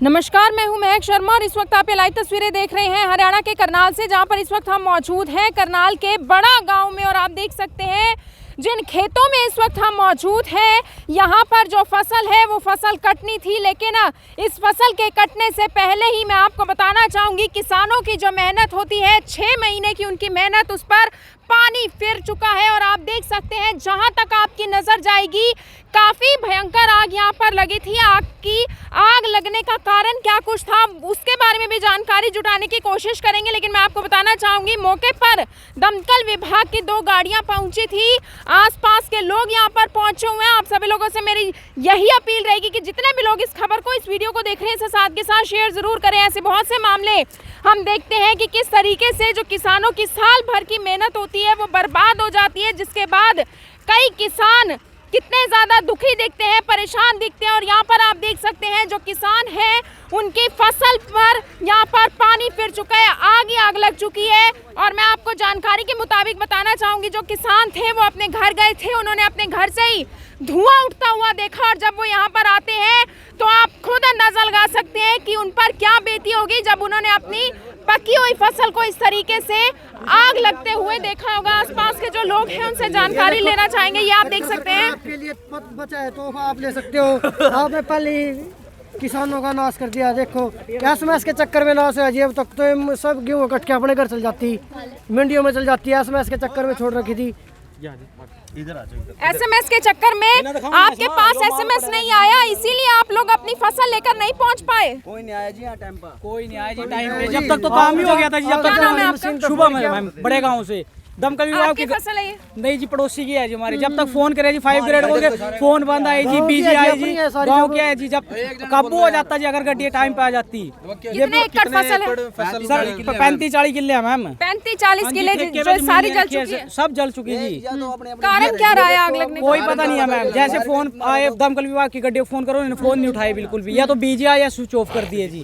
नमस्कार, मैं हूं महक शर्मा और इस वक्त आप ये लाइव तस्वीरें देख रहे हैं हरियाणा के करनाल से, जहां पर इस वक्त हम मौजूद हैं करनाल के बड़ा गांव में। और आप देख सकते हैं जिन खेतों में इस वक्त हम मौजूद हैं, यहाँ पर जो फसल है वो फसल कटनी थी, लेकिन इस फसल के कटने से पहले ही मैं आपको बताना चाहूँगी किसानों की जो मेहनत होती है, 6 महीने की उनकी मेहनत, उस पर पानी फिर चुका है। और आप देख सकते हैं जहाँ तक आपकी नज़र जाएगी काफ़ी भयंकर आग यहाँ पर लगी थी। आग लगने का कारण क्या कुछ था उसके बारे में भी जानकारी जुटाने की कोशिश करेंगे, लेकिन मैं आपको बताना चाहूँगी मौके पर दमकल विभाग की 2 गाड़ियाँ पहुँची थी, आसपास के लोग यहाँ पर पहुँचे हुए हैं। आप सभी लोगों से मेरी यही अपील रहेगी कि जितने भी लोग इस खबर को, इस वीडियो को देख रहे हैं, साथ के साथ शेयर ज़रूर करें। ऐसे बहुत से मामले हम देखते हैं कि किस तरीके से जो किसानों की साल भर की मेहनत होती है वो बर्बाद हो जाती है, जिसके बाद कई किसान कितने ज़्यादा दुखी दिखते हैं, परेशान दिखते हैं। और यहाँ पर आप देख सकते हैं जो किसान हैं उनकी फसल पर यहाँ पर पानी फिर चुका है, आग ही आग लग चुकी है। और मैं आपको जानकारी के मुताबिक बताना चाहूँगी, जो किसान थे वो अपने घर गए थे, उन्होंने अपने घर से ही धुआं उठता हुआ देखा। और जब वो यहाँ पर आते हैं तो आप खुद अंदाज़ा लगा सकते हैं कि उन पर क्या बीती होगी जब उन्होंने अपनी पकी हुई फसल को इस तरीके से आग लगते हुए देखा होगा। आसपास के जो लोग हैं उनसे जानकारी लेना चाहेंगे। ये आप देख सकते हैं, आपके लिए बचा है तो आप ले सकते हो। आपने पहले किसानों का नाश कर दिया। देखो एसएमएस के चक्कर में नाश है। अब तक तो सब गेहूँ कट के अपने घर चल जाती, मंडियों में चल जाती है, एसएमएस के चक्कर में छोड़ रखी थी। एसएमएस के चक्कर में आपके पास एसएमएस नहीं आया, इसीलिए आप लोग अपनी फसल लेकर नहीं पहुंच पाए। कोई नहीं आया जी यहाँ टाइम पर, कोई नहीं आया जी टाइम पे। जब तक तो काम ही हो गया था जी, जब तक सुबह में बड़े गांव से दमकल विभाग की फसल है ये? नहीं जी, पड़ोसी की है जी हमारी। जब तक फोन करे जी 5 ग्रेड हो गए, फोन बंद आए जी, बिजी आए जी, गांव के है जी। जब काबू हो जाता जी अगर गड्डी टाइम पे आ जाती। कितने एकड़ फसल है? सर 35-40 किले है मैम। 35-40 किले जो सारी जल चुकी है? सब जल चुकी जी। कारण क्या रहा है आग लगने का? कोई पता नहीं है मैम। जैसे फोन आए दमकल विभाग की गड्डी फोन करो, इन्होंने फोन नहीं उठाए बिल्कुल भी, या तो बिजी आए या स्विच ऑफ कर दिए जी,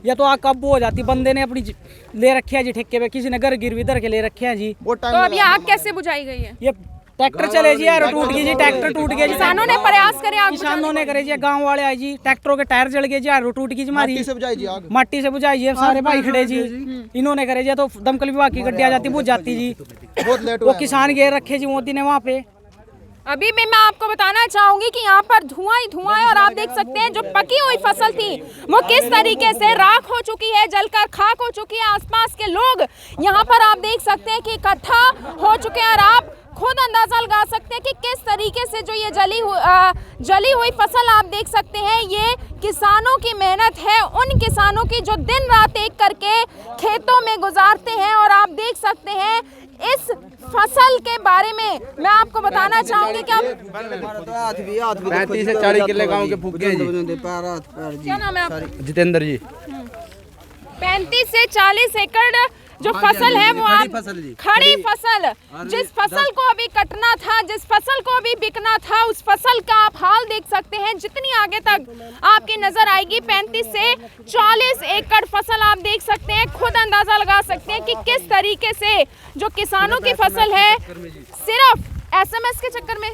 या तो आग काबू हो जाती। बंदे ने अपनी ले रखे है जी ठेके पे, किसी ने घर गिरवी धर के ले रखे है जी। तो अब ये आग कैसे बुझाई गई है? ये ट्रैक्टर चले जी, यार टूट गई जी, ट्रैक्टर टूट गया जी। किसानों ने प्रयास करे, आग किसानों ने करे जी, गांव वाले आए जी, ट्रैक्टरों के टायर जल गए जी, यार टूट गई जी हमारी। माटी से बुझाई जी आग, माटी से बुझाई जी, सारे भाई खड़े जी, इन्होंने करे जी, तो दमकल विभाग की गड्डी आ जाती बुझ जाती जी। बहुत लेट वो किसान घेर रखे जी मोदी ने वहाँ पे। अभी भी मैं आपको बताना चाहूंगी कि यहाँ पर धुआं ही धुआं है। और आप देख सकते हैं जो पकी हुई फसल थी वो किस तरीके से राख हो चुकी है, जलकर खाक हो चुकी है। आसपास के लोग यहाँ पर आप देख सकते हैं कि इकट्ठा हो चुके हैं। और आप खुद अंदाजा लगा सकते हैं कि किस तरीके से जो ये जली हुई फसल आप देख सकते हैं, ये किसानों की मेहनत है, उन किसानों की जो दिन रात एक करके खेतों में गुजारते हैं। और आप देख सकते हैं इस फसल के बारे में मैं आपको बताना चाहूंगी कि 35 से 40 किले गाँव के फूके जी। क्या नाम है आपका? जितेंद्र जी। 35 से 40 एकड़ जो फसल है वो आप खड़ी फसल, जिस फसल को अभी कटना था, जिस फसल को अभी बिकना था, उस फसल का आप हाल देख सकते हैं। जितनी आगे तक आपकी नजर आएगी 35 से 40 एकड़ फसल आप देख सकते हैं। खुद अंदाजा लगा सकते हैं कि किस तरीके से जो किसानों की फसल है सिर्फ एसएमएस के चक्कर में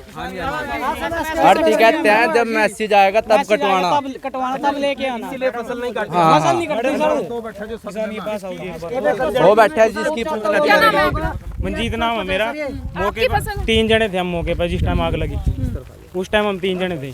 आरती कहते हैं जब मैसेज आएगा तब कटवाना, तब लेके आना, इसलिए फसल नहीं काटते। हाँ, फसल नहीं काटते सर, तो बैठा जो किसान के पास आओगे वो बैठा है जिसकी फसल क्या नाम है आपका? मंजीत नाम है मेरा। मौके आपकी पर फसल? 3 जने थे हम मौके पर जिस टाइम आग लगी। उस टाइम हम 3 जने थे।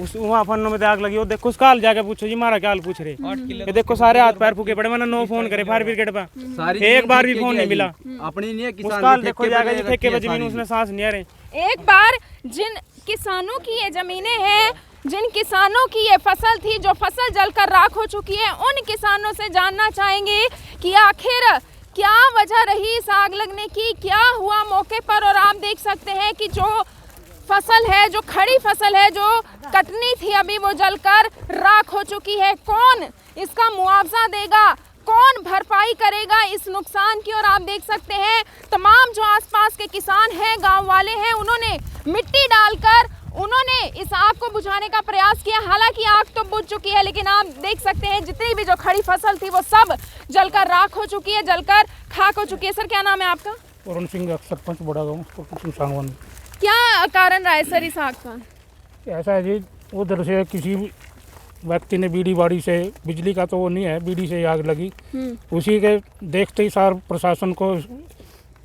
उस वहाँ फन्नों में आग लगी। वो देखो उसका हाल जाके पूछो जी, हमारा क्या हाल पूछ रहे। ये देखो सारे हाथ पैर फूके पड़े। मैंने 9 फोन करे फायर ब्रिगेड पर, एक बार भी फोन नहीं मिला। अपनी नहीं है, उसका हाल देखो जाके जी, ठेके पे जमीन उसने सांस नहीं आ रहे। एक बार जिन किसानों की ये जमीनें हैं, जिन किसानों की ये फसल थी, जो फसल जलकर राख हो चुकी है, उन किसानों से जानना चाहेंगे कि आखिर क्या वजह रही इस आग लगने की, क्या हुआ मौके पर। और आप देख सकते हैं कि जो फसल है, जो खड़ी फसल है, जो कटनी थी अभी, वो जलकर राख हो चुकी है। कौन इसका मुआवजा देगा, कौन भरपाई करेगा इस नुकसान की। और आप देख सकते हैं तमाम जो आसपास के किसान हैं, गांव वाले हैं, उन्होंने मिट्टी डालकर उन्होंने इस आग को बुझाने का प्रयास किया। हालांकि आग तो बुझ चुकी है, लेकिन आप देख सकते हैं जितनी भी जो खड़ी फसल थी वो सब जलकर राख हो चुकी है, जलकर खाक हो चुकी है। सर क्या नाम है आपका? वरुण सिंह, सरपंच बड़ा गाँव। क्या कारण रहा है सर इस आग का? ऐसा है जी, उधर से किसी व्यक्ति ने बीड़ी बाड़ी से, बिजली का तो वो नहीं है, बीड़ी से आग लगी। उसी के देखते ही सार प्रशासन को,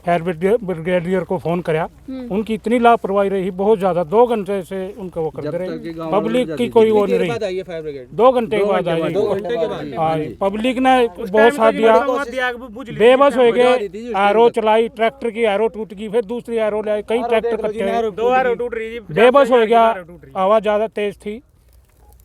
फायर ब्रिगेडियर को फोन कराया। उनकी इतनी लापरवाही रही, बहुत ज्यादा, 2 घंटे से उनका वो करते रहे। पब्लिक की कोई वो नहीं रही। 2 घंटे के बाद आई। पब्लिक ने बहुत साथ दिया, बेबस हो गए। एरो चलाई, ट्रैक्टर की एरो टूट गई, फिर दूसरी एरो लाई, कई ट्रैक्टर कट्टे, 2 एरो टूट रही थी। बेबस हो गया। आवाज ज्यादा तेज थी,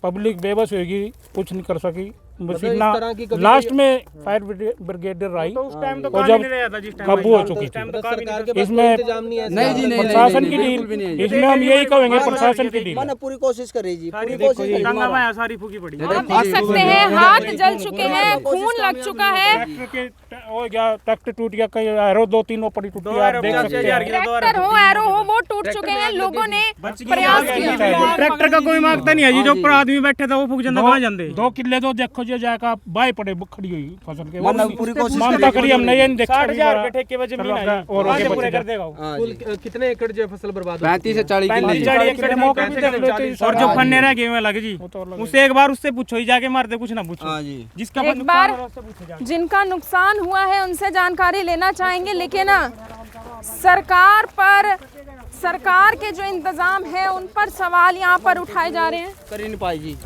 पब्लिक बेबस हो गई, कुछ नहीं कर सकी। बस इतना, लास्ट में फायर ब्रिगेडियर आई तो उस टाइम तो और काबू जब नहीं रहा था, जिस टाइम काबू हो चुकी थी। इसमें प्रशासन की डील, इसमें हम यही कहेंगे, प्रशासन की डील। पूरी कोशिश करे जी, सारी देखो जी, टांगा में सारी फूकी पड़ी। आप देख सकते हैं हाथ जल चुके हैं, खून लग चुका है। ट्रैक्टर टूट गया, कई एरो 2-3 पड़ी टूटी, आप देख सकते हैं। ट्रैक्टर हो, एरो हो, वो टूट चुके हैं। लोगों ने प्रयास किया। ट्रैक्टर का कोई मांगता नहीं है जी, जो ऊपर आदमी बैठे था वो फूक जाता, कहाँ जाते। 2 किले तो देखो जी, जाकर बाई पड़े खड़ी हुई फसल के। मांगता करी हमने ये नहीं देखा। 60,000 रुपए ठेके पे जमीन आई और आगे पूरे कर देगा। कितने एकड़ जो फसल बर्बाद 35 से 40 किले। 40 एकड़ मौके पे देख लो। और जो फन्ने रह गए लगे जी, उससे एक बार उससे पूछो ही, जाके मारते कुछ ना पूछो। जिसका एक बार जिनका नुकसान हुआ है उनसे जानकारी लेना चाहेंगे, लेकिन सरकार पर, सरकार के जो इंतजाम है उन पर सवाल यहाँ पर उठाए जा रहे हैं। कर ही नहीं पाई जी,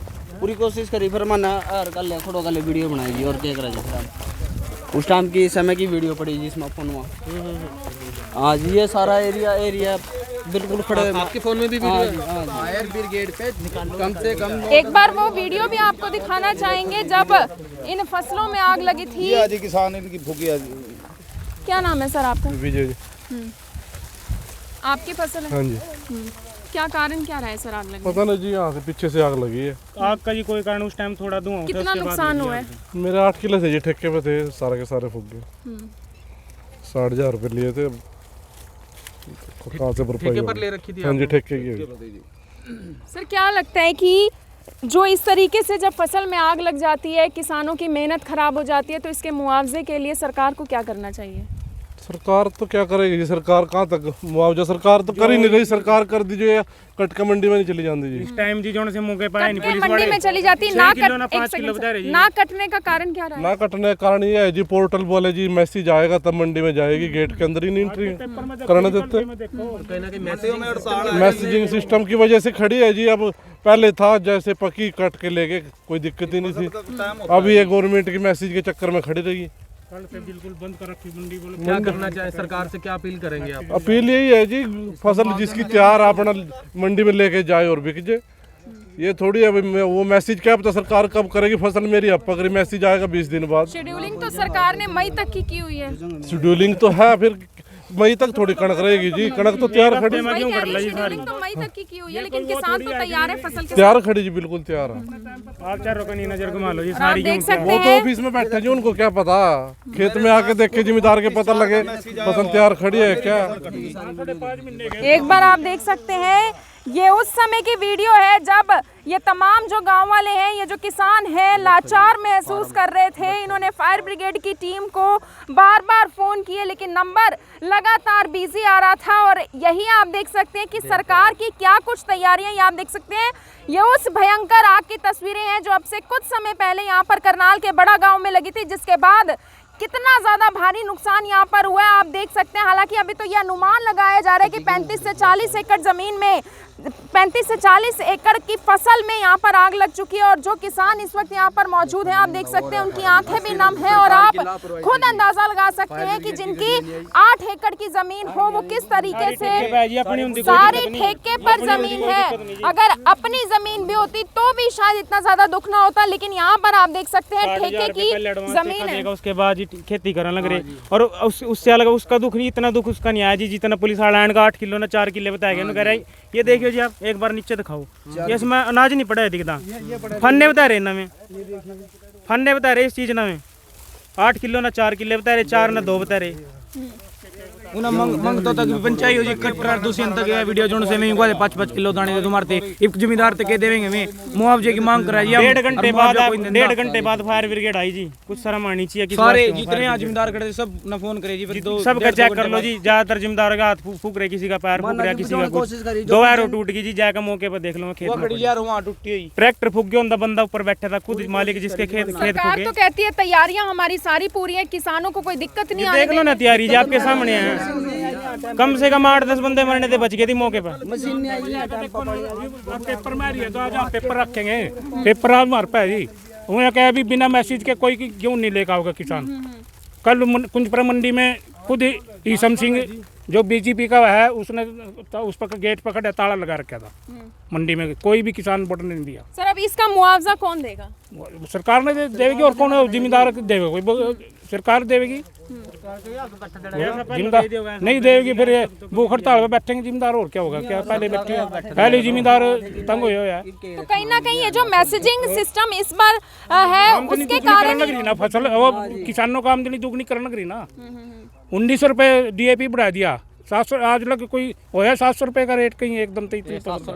पूरी कोशिश करी, फिर मन कर ले, थोड़ा कर ले, वीडियो बनाई जी। और क्या करा जी, उस टाइम की समय की वीडियो पड़ी जी इसमें फोन में। हाँ जी, ये सारा एरिया बिल्कुल खड़े। आपके फोन में भी वीडियो है? फायर ब्रिगेड पे कम से कम एक बार वो वीडियो भी आपको दिखाना चाहेंगे जब इन फसलों में आग लगी थी। आज किसान इनकी भूखी आज। क्या नाम है सर आपका? विजय जी। आपकी फसल है? हाँ जी। क्या कारण क्या रहा है सर आग लगने? पता नहीं जी, यहाँ से पीछे से आग लगी है। आग का जी कोई कारण उस टाइम थोड़ा धुआं। कितना नुकसान हुआ है? मेरे 8 किले थे जी, ठेके पे थे, सारे के सारे फूक गए। 60,000 रुपए लिए थे, कहाँ से भरपाई? ठेके पर ले रखी थी? हाँ जी, ठेके की। सर क्या लगता है कि जो इस तरीके से जब फसल में आग लग जाती है, किसानों की मेहनत खराब हो जाती है, तो इसके मुआवजे के लिए सरकार को क्या करना चाहिए? सरकार तो क्या करेगी जी, सरकार कहाँ तक मुआवजा, सरकार तो कर ही नहीं रही। सरकार कर दीजिए, कटका मंडी में नहीं चली जाती जी। इस टाइम जी, जो से मौके पाए नहीं, पुलिस मंडी में चली जाती, ना कटने का कारण क्या रहा है? ना कटने का कारण ये है जी, पोर्टल बोले जी मैसेज आएगा तब मंडी में जाएगी, गेट के अंदर ही नहीं एंट्री करने देते। मैसेजिंग सिस्टम की वजह से खड़ी है जी। अब पहले था जैसे पकी कट के ले गए, कोई दिक्कत ही नहीं थी। अभी ये गवर्नमेंट की मैसेज के चक्कर में खड़ी रही। बिल्कुल बंद कर रखी मंडी। क्या करना चाहे सरकार से, क्या अपील करेंगे आप? अपील यही है जी, फसल जिसकी तैयार अपना मंडी में लेके जाए और बिक जाए। ये थोड़ी है वो मैसेज क्या पता सरकार कब करेगी, फसल मेरी अब पकड़ी, मैसेज आएगा 20 दिन बाद। शेड्यूलिंग तो सरकार ने मई तक की हुई है। शेड्यूलिंग तो है, फिर मई तक थोड़ी कणक रहेगी जी, कणक तो तैयार खड़ी। शेड्यूलिंग तो मई तक की हुई है, लेकिन किसान तो तैयार है फसल के तैयार खड़ी जी, बिल्कुल तैयार है। आप 4 रुपए नजर घुमा लो जी, आप सारी देख सकते वो तो हैं। ऑफिस में बैठे जी, उनको क्या पता, खेत में आके देखे जिम्मेदार के पता लगे फसल तैयार खड़ी है क्या। एक बार आप देख सकते हैं, ये उस समय की वीडियो है जब ये तमाम जो गांव वाले हैं, ये जो किसान हैं, लाचार महसूस कर रहे थे। इन्होंने फायर ब्रिगेड की टीम को बार बार फ़ोन किए, लेकिन नंबर लगातार बिजी आ रहा था। और यही आप देख सकते हैं कि सरकार की क्या कुछ तैयारियां, ये आप देख सकते हैं। ये उस भयंकर आग की तस्वीरें हैं जो अब से कुछ समय पहले यहाँ पर करनाल के बड़ा गाँव में लगी थी, जिसके बाद कितना ज़्यादा भारी नुकसान यहाँ पर हुआ है आप देख सकते हैं। हालांकि अभी तो यह अनुमान लगाया जा रहा है कि 35 से 40 एकड़ ज़मीन में, 35 से 40 एकड़ की फसल में यहाँ पर आग लग चुकी है। और जो किसान इस वक्त यहाँ पर मौजूद हैं, आप देख सकते हैं, उनकी आंखें भी नम हैं। और आप खुद अंदाजा लगा सकते हैं कि जिनकी 8 एकड़ की ज़मीन हो, वो किस तरीके से, सारी ठेके पर ज़मीन है। अगर अपनी ज़मीन भी होती तो भी शायद इतना ज़्यादा दुख ना होता, लेकिन यहाँ पर आप देख सकते हैं ठेके की ज़मीन है। उसके बाद खेती करने लग रहे, और उससे अलग उसका दुख नहीं, इतना दुख उसका नहीं आया जी जितना पुलिस वाला का 8 किलो ना 4 किले बताया गया। कह रहे ये देखियो जी, आप एक बार नीचे दिखाओ, ये इसमें अनाज नहीं पड़ा है दिखता, फन्ने बता रहे ना में, फन्ने बता रहे इस चीज ना में, 8 किलो ना 4 किले बता रहे, 4 ना 2 बता रहे। उन्हें मंग तो तक पंचायत हो जी कट्टर दूसरे तक ये वीडियो जोन से मैं 5-5 किलो दाने दे तुम्हारे एक जिम्मेदार तक देवेंगे मैं मुआवजे की मांग करा जी 1.5 घंटे बाद फायर ब्रिगेड आई जी। कुछ शर्म आनी चाहिए सारे जितने यहाँ जिम्मेदार खड़े सब न फोन करे जी फिर सबका चेक कर लो जी। ज्यादातर जिम्मेदार का हाथ फूक रहे, किसी का पैर फूक रहा, किसी का कुछ 2 एरो टूट गई जी। जाकर मौके पर देख लो मैं खेत में ट्रैक्टर फूक गया, बंदा ऊपर बैठा था, खुद मालिक जिसके खेत सरकार तो कहती है तैयारियां हमारी सारी पूरी है, किसानों को कोई दिक्कत नहीं देख लो ना तैयारी जी आपके सामने है। कम से कम 8-10 बंदे मरने थे, बच गए थे मौके पर। पेपर में तो आज पेपर रखेंगे, पेपर हमारे पे जी। उन्हें क्या अभी बिना मैसेज के कोई क्यों नहीं लेकर आओगे किसान। कल कुंजपुरा मंडी में खुद ईसम सिंह जो बीजेपी का है उसने उस पर गेट पर खड़ा ताला लगा रखा था मंडी में, कोई भी किसान वोट नहीं दिया। सर अब इसका मुआवजा कौन देगा? सरकार ने देगी और कौन जिम्मेदार देगा? कोई सरकार देगी, जिम्मेदार नहीं देगी फिर भूख हड़ताल पे बैठेंगे जिम्मेदार। और क्या होगा? क्या पहले बैठे पहले जिम्मेदार तंग हुए है। तो कहीं ना कहीं ये जो मैसेजिंग सिस्टम इस बार है उसके कारण ना फसल वो किसानों का आमदनी दुगनी करना करी ना। 1900 रुपये DAP बढ़ा दिया, 700 आज लग कोई होया 700 रुपये का रेट कहीं एकदम 700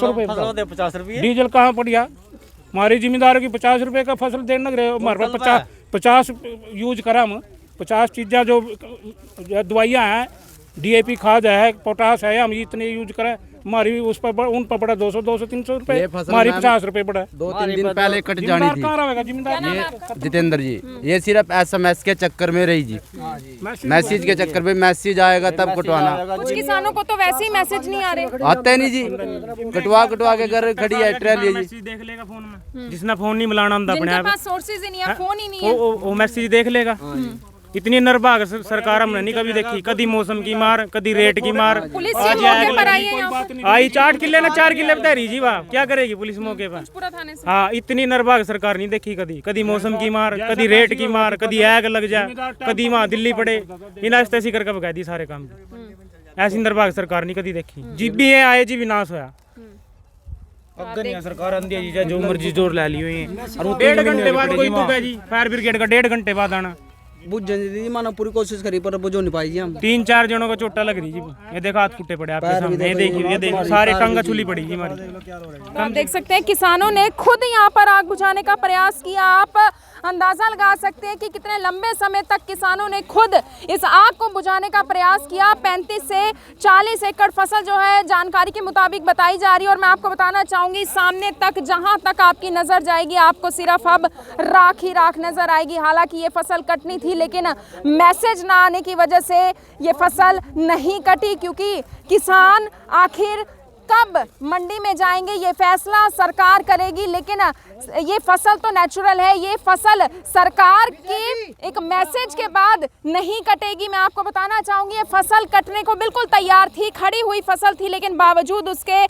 रुपये 50 रुपये डीजल कहाँ पड़ गया? हमारी जिम्मेदार की 50 रुपये का फसल देना रहे हमारे पास 50 यूज करा हम 50 चीज़ें जो दवाइयाँ हैं, DAP खाद है, पोटास है, हम इतने यूज करें। हमारी उस पर उन पर पड़ा 200-300 रुपये, हमारी 50 रुपये पड़ा। 2-3 दिन पहले कट जानी थी। कहाँ रहेगा जिम्मेदार? ये जितेंद्र जी, ये सिर्फ SMS के चक्कर में रही जी, मैसेज के चक्कर में। मैसेज आएगा तब कटवाना। कुछ किसानों को तो वैसे ही मैसेज नहीं आ रहे, आते नहीं जी, कटवा के घर खड़ी है ट्रैली जी। मैसेज देख लेगा फोन में, जिसने फोन नहीं मिलाना होता अपने जिनके आप पास सोर्सेज ही नहीं है, फोन ही नहीं है, वो मैसेज देख लेगा। इतनी निर्भाग सरकार हमने नहीं कभी देखी, कभी मौसम की मार, कभी रेट की मार। पुलिस ही मौके पर आई है यहाँ पर। आई 4 किले ना 4 किले बता रही जी, वाह क्या करेगी पुलिस मौके पर? पूरा थाने से हाँ, इतनी निर्भाग सरकार नहीं देखी कभी। कभी मौसम की मार, कभी रेट की मार, कभी आग लग जाए, कभी वहाँ दिल्ली पड़े, इन ऐसी करके भगा दी सारे काम। ऐसी निर्भाग सरकार नहीं कभी देखी। जी भी आए जी विनाश होया। अगर सरकार आंधी है जी जो मर्जी जोर ले ली हुई है। और 1.5 घंटे बाद कोई तो जी फायर ब्रिगेड का 1.5 घंटे बाद आना। बुझ जी मानो पूरी कोशिश करी पर बुझो नहीं पाई जी हम। 3-4 जनों को चोटा लग रही जी। ये देखो हाथ फूटे पड़े आपके सामने, ये देखिए सारे टंगा छुली पड़ी जी हमारी। आप देख सकते हैं किसानों ने खुद यहाँ पर आग बुझाने का प्रयास किया। आप अंदाजा लगा सकते हैं कि कितने लंबे समय तक किसानों ने खुद इस आग को बुझाने का प्रयास किया। 35 से 40 एकड़ फसल जो है जानकारी के मुताबिक बताई जा रही है। और मैं आपको बताना चाहूँगी सामने तक जहाँ तक आपकी नज़र जाएगी आपको सिर्फ अब राख ही राख नज़र आएगी। हालांकि ये फसल कटनी थी लेकिन मैसेज ना आने की वजह से ये फसल नहीं कटी, क्योंकि किसान आखिर कब मंडी में जाएंगे ये फैसला सरकार करेगी। लेकिन ये फसल तो नेचुरल है, ये फसल सरकार की एक मैसेज के बाद नहीं कटेगी। मैं आपको बताना चाहूँगी ये फसल कटने को बिल्कुल तैयार थी, खड़ी हुई फसल थी, लेकिन बावजूद उसके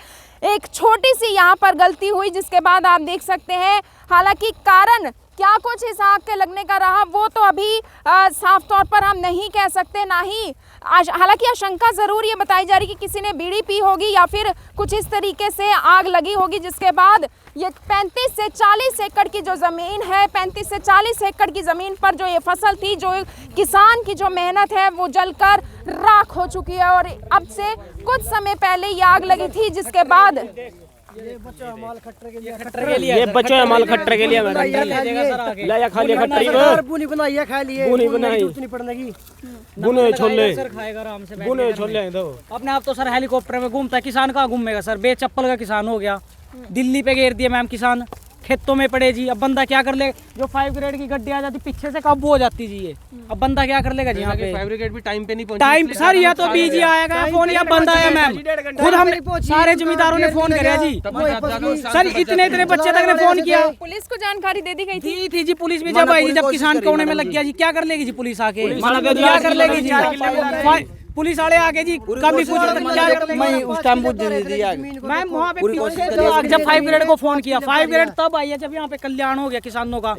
एक छोटी सी यहाँ पर गलती हुई जिसके बाद आप देख सकते हैं। हालांकि कारण क्या कुछ इस आग के लगने का रहा वो तो अभी साफ तौर पर हम नहीं कह सकते, ना ही हालांकि आशंका जरूर ये बताई जा रही कि किसी ने बीड़ी पी होगी या फिर कुछ इस तरीके से आग लगी होगी जिसके बाद ये 35 से 40 एकड़ की जो ज़मीन है, 35 से 40 एकड़ की ज़मीन पर जो ये फसल थी, जो किसान की जो मेहनत है वो जलकर राख हो चुकी है। और अब से कुछ समय पहले ये आग लगी थी जिसके बाद ये बचा माल खट्टर के लिए लाया खा लिया खट्टरी को बुनी बनाई है, खा लिए बुनी बनाई उतनी पड़ने की बुने छोले सर खाएगा आराम से बुने छोले दो। अपने आप तो सर हेलीकॉप्टर में घूमता है, किसान कहाँ घूमेगा सर? बेचप्पल का किसान हो गया, दिल्ली पे घेर दिया मैम किसान, खेतों में पड़े जी। अब बंदा क्या कर ले? जो 5 ग्रेड की गड्डी आ जाती पीछे से काबू हो जाती जी। ये अब बंदा क्या कर लेगा जी? यहाँ पे 5 ब्रिगेड भी टाइम पे नहीं पहुंची। टाइम सर या तो बीजी आएगा फोन या बंदा आया मैम। खुद हम सारे जिम्मेदारों ने फोन कराया जी सर, इतने बच्चे तक ने फोन किया। पुलिस को जानकारी दे दी गई थी जी। पुलिस भी जब आई जब किसान कोने में लग गया जी, क्या कर लेगी जी पुलिस आके? क्या कर लेगी जी? पुलिस वाले आगे जी कभी कुछ मैं उस टाइम बुझ रही थी आग। मैम वहाँ पे जब 5 ग्रेड को फोन किया, 5 ग्रेड तब आई है जब यहाँ पे कल्याण हो गया किसानों का।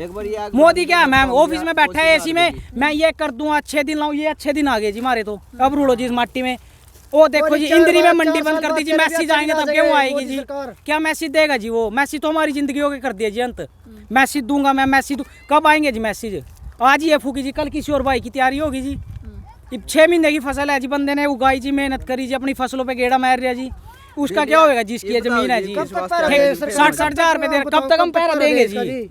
मोदी क्या है मैम ऑफिस में बैठा है एसी में, मैं ये कर दूंगा, अच्छे दिन लाऊं, ये अच्छे दिन आ गए जी हमारे तो। अब रूढ़ो जी इस माटी में। वो देखो जी इंद्री में मंडी बंद कर दीजिए, मैसेज आएंगे तब गेहूँ आएगी जी। क्या मैसेज देगा जी वो? मैसेज तो हमारी जिंदगी के कर दिया जी अंत। मैसेज दूंगा मैं, मैसेज कब आएंगे जी मैसेज? आज ही है फूकी जी, कल किसी और भाई की तैयारी होगी जी। अब 6 महीने की फसल है जी, बंदे ने उगाई जी, मेहनत करी जी, अपनी फसलों पे गेड़ा मार रहा जी, उसका क्या होगा जिसकी ये जमीन है जी? 60-60 हजार रुपए दे, कब तक हम पैरा देंगे जी?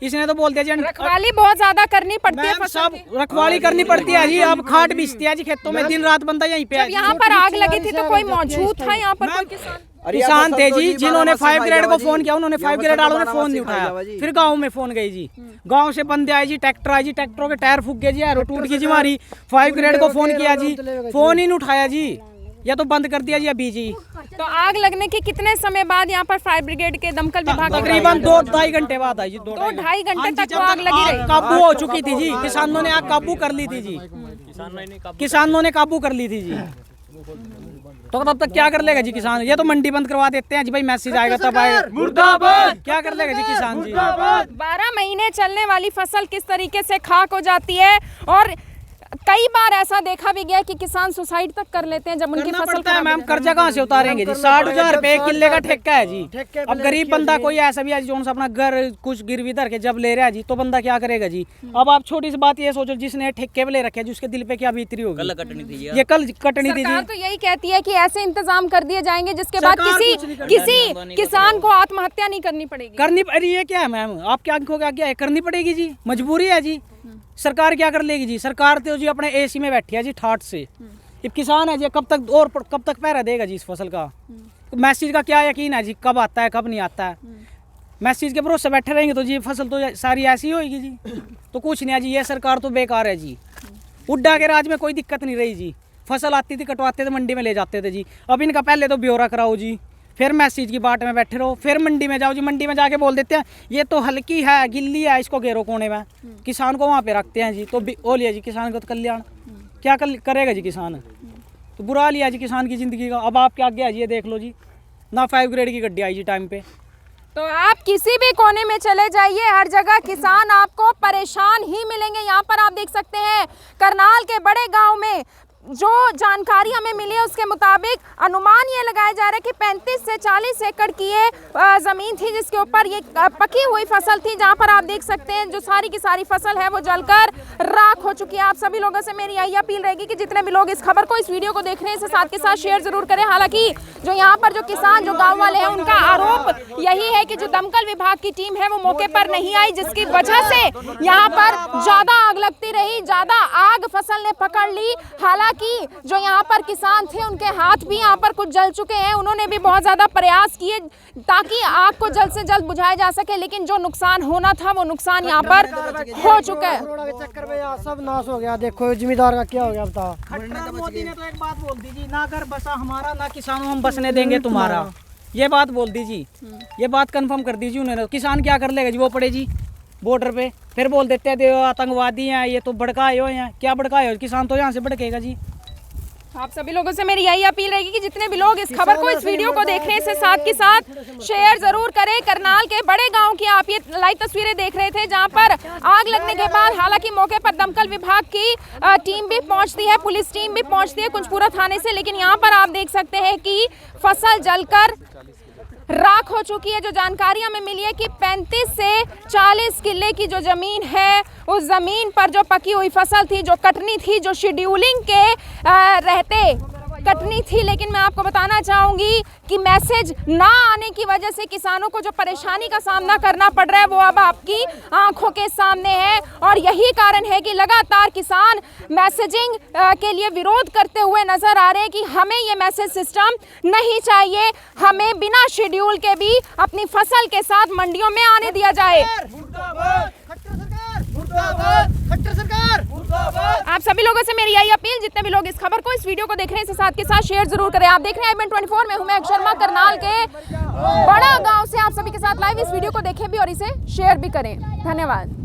इसने तो बोल दिया जी रखवाली बहुत ज्यादा करनी पड़ती है, सब रखवाली करनी पड़ती है जी। अब खाट बिछती है जी खेतों में, दिन रात बंदा यहीं पे। जब यहाँ पर आग लगी थी तो कोई मौजूद था यहाँ पर? कोई किसान थे जी, जिन्होंने 5 ग्रेड को फोन किया, उन्होंने 5 ग्रेड वालों ने फोन नहीं उठाया। फिर गांव में फोन गई जी, गांव से बंदे आए जी, ट्रैक्टर आए जी, ट्रैक्टरों के टायर फूक गए जी, एरो टूट गई जी हमारी। 5 ग्रेड को फोन किया जी, फोन ही नहीं उठाया जी, या तो बंद कर दिया जी अभी जी। तो आग लगने के कितने समय बाद यहाँ पर फायर ब्रिगेड के दमकल विभाग तकरीबन 2-2.5 घंटे बाद आई जी। 2-2.5 घंटे तक वो आग लगी रही? काबू हो चुकी थी जी, किसानों ने आग काबू कर ली थी जी, किसानों ने काबू कर ली थी जी। तो तब तक क्या कर लेगा जी किसान? ये तो मंडी बंद करवा देते हैं जी, भाई मैसेज आएगा तब आएगा। मुर्दाबाद! क्या कर लेगा जी किसान जी? 12 महीने चलने वाली फसल किस तरीके से खाक हो जाती है, और कई बार ऐसा देखा भी गया कि किसान सुसाइड तक कर लेते हैं जब उनकी फसल खराब। मैम कर्जा कहाँ से उतारेंगे जी? 60,000 रुपए किले का ठेका है जी। अब गरीब बंदा कोई ऐसा भी है जो अपना घर कुछ गिरवी धर के जब ले रहा है जी, तो बंदा क्या करेगा जी? अब आप छोटी सी बात ये सोचो, जिसने ठेके पे ले रखे जी, उसके दिल पे क्या बीतरी होगी? कल कटनी थी ये, कल कटनी थी जी। तो यही कहती है कि ऐसे इंतजाम कर दिए जाएंगे जिसके बाद किसी किसान को आत्महत्या नहीं करनी पड़ेगी। करनी, अरे ये क्या है मैम, आपकी आंखों का क्या है? करनी पड़ेगी जी, मजबूरी है जी। सरकार क्या कर लेगी जी? सरकार तो जी अपने एसी में बैठी है जी ठाट से। अब किसान है जी, कब तक पहरा देगा जी इस फसल का? मैसेज का क्या यकीन है जी, कब आता है कब नहीं आता है? मैसेज के भरोसे बैठे रहेंगे तो जी फसल तो सारी ऐसी होगी जी। तो कुछ नहीं है जी, ये सरकार तो बेकार है जी। उड्डा के राज में कोई दिक्कत नहीं रही जी, फसल आती थी, कटवाते थे, मंडी में ले जाते थे जी। अब इनका पहले तो ब्यौरा कराओ जी, फिर मैसेज की बाट में बैठे रहो, फिर मंडी में जाओ जी, मंडी में जाके बोल देते हैं ये तो हल्की है, गिल्ली है, इसको घेरो कोने में, किसान को वहाँ पे रखते हैं जी। तो ओ लिया जी किसान का तो कल्याण, क्या करेगा जी किसान? तो बुरा लिया जी किसान की ज़िंदगी का। अब आप क्या आगे है जी, ये देख लो जी, ना 5 ग्रेड की गड्डी आई जी टाइम पे। तो आप किसी भी कोने में चले जाइए, हर जगह किसान आपको परेशान ही मिलेंगे। यहाँ पर आप देख सकते हैं करनाल के बड़े गाँव में जो जानकारी हमें मिली है उसके मुताबिक अनुमान ये लगाया जा रहा है कि 35 से 40 एकड़ की ये ज़मीन थी जिसके ऊपर ये पकी हुई फसल थी, जहां पर आप देख सकते हैं जो सारी की सारी फसल है वो जलकर राख हो चुकी है। आप सभी लोगों से मेरी यही अपील रहेगी कि जितने भी लोग इस खबर को, इस वीडियो को देख रहे हैं, इसे साथ के साथ शेयर जरूर करें। हालांकि जो यहाँ पर जो किसान, जो गाँव वाले हैं, उनका आरोप यही है कि जो दमकल विभाग की टीम है वो मौके पर नहीं आई, जिसकी वजह से यहाँ पर ज्यादा आग लगती रही, ज्यादा आग फसल ने पकड़ ली। हालांकि जो यहाँ पर किसान थे उनके हाथ भी यहाँ पर कुछ जल चुके हैं, उन्होंने भी बहुत ज्यादा प्रयास किए ताकि आग को जल्द से जल्द बुझाया जा सके, लेकिन जो नुकसान होना था वो नुकसान यहाँ पर हो चुका है। चक्कर में यहाँ सब नाश हो गया। देखो जिम्मेदार का क्या हो गया बताओ। मोदी ने तो एक बात बोल दी जी, ना घर बसा हमारा, ना किसानों हम बसने देंगे तुम्हारा, ये बात बोल दी जी, ये बात कंफर्म कर दीजिए उन्होंने। किसान क्या कर लेगा जी? वो पड़े जी बॉर्डर पे, फिर बोल देते हैं आतंकवादी हैं, ये तो भड़काए हो हैं। क्या भड़काए हो? किसान तो यहाँ से भड़केगा जी। आप सभी लोगों से मेरी यही अपील रहेगी कि जितने भी लोग इस खबर को, इस वीडियो को देख रहे हैं, इसे साथ के साथ शेयर जरूर करें। करनाल के बड़े गांव की आप ये लाइव तस्वीरें देख रहे थे, जहां पर आग लगने के बाद हालांकि मौके पर दमकल विभाग की टीम भी पहुंचती है, पुलिस टीम भी पहुंचती है कुंजपुरा थाने से, लेकिन यहाँ पर आप देख सकते हैं कि फसल जलकर राख हो चुकी है। जो जानकारी हमें मिली है कि 35 से 40 किले की जो ज़मीन है, उस ज़मीन पर जो पकी हुई फसल थी, जो कटनी थी, जो शेड्यूलिंग के रहते कटनी थी, लेकिन मैं आपको बताना चाहूँगी कि मैसेज ना आने की वजह से किसानों को जो परेशानी का सामना करना पड़ रहा है वो अब आपकी आंखों के सामने है। और यही कारण है कि लगातार किसान मैसेजिंग के लिए विरोध करते हुए नजर आ रहे हैं कि हमें ये मैसेज सिस्टम नहीं चाहिए, हमें बिना शेड्यूल के भी अपनी फसल के साथ मंडियों में आने दिया जाए। आप सभी लोगों से मेरी यही अपील, जितने भी लोग इस खबर को, इस वीडियो को देख रहे हैं, इसे साथ के साथ शेयर जरूर करें। आप देख रहे हैं IBN24 में हूं मैं शर्मा, करनाल के बड़ा गांव से आप सभी के साथ लाइव इस वीडियो को देखें भी और इसे शेयर भी करें। धन्यवाद।